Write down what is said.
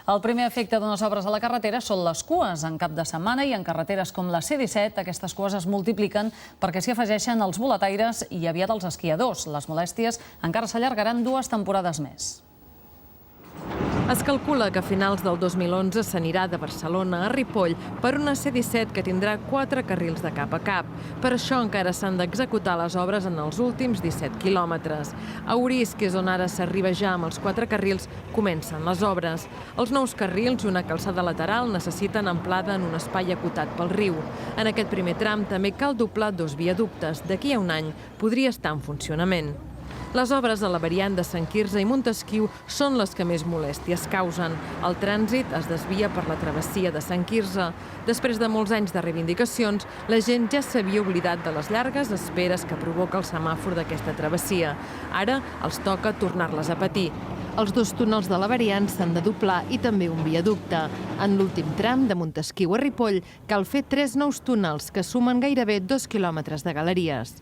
El primer efecte d'unes obres a la carretera són les cues. En cap de setmana i en carreteres com la C-17 aquestes cues es multipliquen perquè s'hi afegeixen els boletaires i aviat els esquiadors. Les molèsties encara s'allargaran 2 temporades més. Es calcula que a finals del 2011 s'anirà de Barcelona a Ripoll per una C-17 que tindrà 4 carrils de cap a cap. Per això encara s'han d'executar les obres en els últims 17 quilòmetres. A Orís, que és on ara s'arriba ja amb els 4 carrils, comencen les obres. Els nous carrils i una calçada lateral necessiten amplada en un espai acotat pel riu. En aquest primer tram també cal doblar 2 viaductes. D'aquí a un any podria estar en funcionament. Les obres a la variant de Sant Quirze i Montesquiu són les que més molèsties causen. El trànsit es desvia per la travessia de Sant Quirze. Després de molts anys de reivindicacions, la gent ja s'havia oblidat de les llargues esperes que provoca el semàfor d'aquesta travessia. Ara els toca tornar-les a patir. Els 2 túnels de la variant s'han de doblar i també un viaducte. En l'últim tram de Montesquiu a Ripoll cal fer 3 nous túnels que sumen gairebé 2 quilòmetres de galeries.